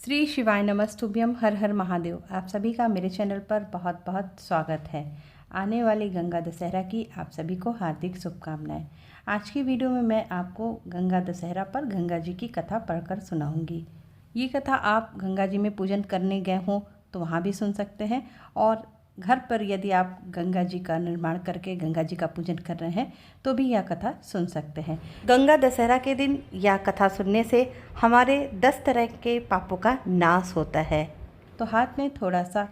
श्री शिवाय नमस्तुभ्यम। हर हर महादेव। आप सभी का मेरे चैनल पर बहुत बहुत स्वागत है। आने वाली गंगा दशहरा की आप सभी को हार्दिक शुभकामनाएं। आज की वीडियो में मैं आपको गंगा दशहरा पर गंगा जी की कथा पढ़कर सुनाऊंगी। ये कथा आप गंगा जी में पूजन करने गए हों तो वहाँ भी सुन सकते हैं, और घर पर यदि आप गंगा जी का निर्माण करके गंगा जी का पूजन कर रहे हैं तो भी यह कथा सुन सकते हैं। गंगा दशहरा के दिन यह कथा सुनने से हमारे 10 तरह के पापों का नाश होता है। तो हाथ में थोड़ा सा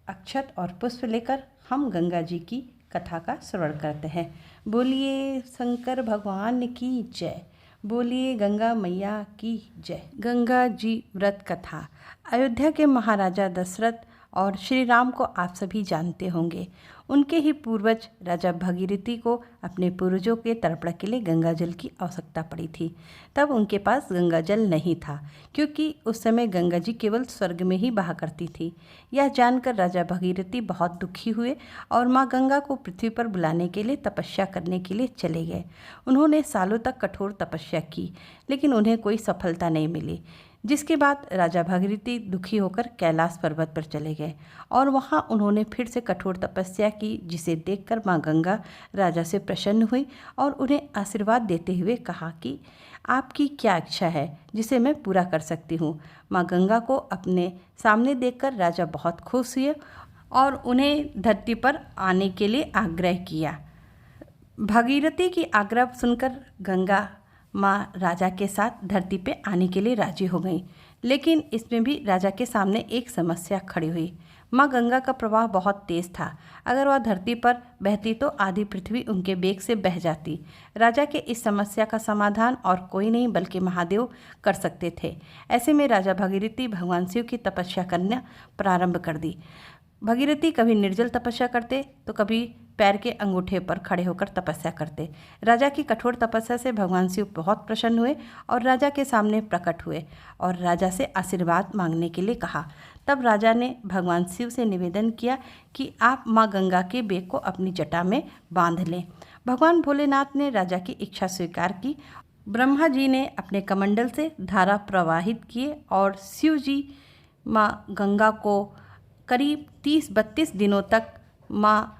अक्षत और पुष्प लेकर हम गंगा जी की कथा का श्रवण करते हैं। बोलिए शंकर भगवान की जय, बोलिए गंगा मैया की जय। गंगा जी व्रत कथा। अयोध्या के महाराजा दशरथ और श्री राम को आप सभी जानते होंगे। उनके ही पूर्वज राजा भगीरथी को अपने पूर्वजों के तर्पण के लिए गंगा जल की आवश्यकता पड़ी थी। तब उनके पास गंगा जल नहीं था, क्योंकि उस समय गंगा जी केवल स्वर्ग में ही बहा करती थी। यह जानकर राजा भगीरथी बहुत दुखी हुए और माँ गंगा को पृथ्वी पर बुलाने के लिए तपस्या करने के लिए चले गए। उन्होंने सालों तक कठोर तपस्या की, लेकिन उन्हें कोई सफलता नहीं मिली। जिसके बाद राजा भगीरथी दुखी होकर कैलाश पर्वत पर चले गए और वहां उन्होंने फिर से कठोर तपस्या की, जिसे देखकर माँ गंगा राजा से प्रसन्न हुई और उन्हें आशीर्वाद देते हुए कहा कि आपकी क्या इच्छा है जिसे मैं पूरा कर सकती हूँ। माँ गंगा को अपने सामने देखकर राजा बहुत खुश हुए और उन्हें धरती पर आने के लिए आग्रह किया। भगीरथी की आग्रह सुनकर गंगा माँ राजा के साथ धरती पे आने के लिए राजी हो गई, लेकिन इसमें भी राजा के सामने एक समस्या खड़ी हुई। माँ गंगा का प्रवाह बहुत तेज था। अगर वह धरती पर बहती तो आधी पृथ्वी उनके वेग से बह जाती। राजा के इस समस्या का समाधान और कोई नहीं बल्कि महादेव कर सकते थे। ऐसे में राजा भगीरथी भगवान शिव की तपस्या करना प्रारंभ कर दी। भगीरथी कभी निर्जल तपस्या करते तो कभी पैर के अंगूठे पर खड़े होकर तपस्या करते। राजा की कठोर तपस्या से भगवान शिव बहुत प्रसन्न हुए और राजा के सामने प्रकट हुए और राजा से आशीर्वाद मांगने के लिए कहा। तब राजा ने भगवान शिव से निवेदन किया कि आप माँ गंगा के बेग को अपनी जटा में बांध लें। भगवान भोलेनाथ ने राजा की इच्छा स्वीकार की। ब्रह्मा जी ने अपने कमंडल से धारा प्रवाहित किए और शिव जी माँ गंगा को करीब 30-32 दिनों तक माँ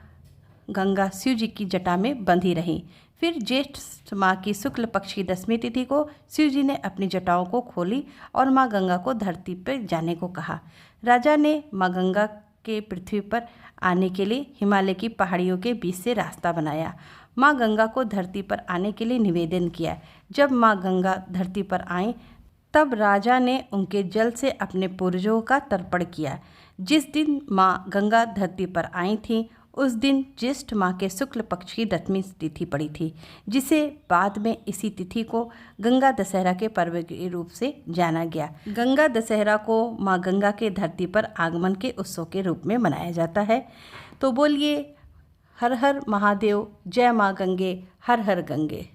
गंगा शिव जी की जटा में बंधी रहीं। फिर ज्येष्ठ माह की शुक्ल पक्ष की 10वीं तिथि को शिव जी ने अपनी जटाओं को खोली और माँ गंगा को धरती पर जाने को कहा। राजा ने माँ गंगा के पृथ्वी पर आने के लिए हिमालय की पहाड़ियों के बीच से रास्ता बनाया। माँ गंगा को धरती पर आने के लिए निवेदन किया। जब माँ गंगा धरती पर आईं तब राजा ने उनके जल से अपने पूर्वजों का तर्पण किया। जिस दिन माँ गंगा धरती पर आई थीं उस दिन ज्येष्ठ माह के शुक्ल पक्ष की 10वीं तिथि पड़ी थी, जिसे बाद में इसी तिथि को गंगा दशहरा के पर्व के रूप से जाना गया। गंगा दशहरा को माँ गंगा के धरती पर आगमन के उत्सव के रूप में मनाया जाता है। तो बोलिए हर हर महादेव, जय माँ गंगे, हर हर गंगे।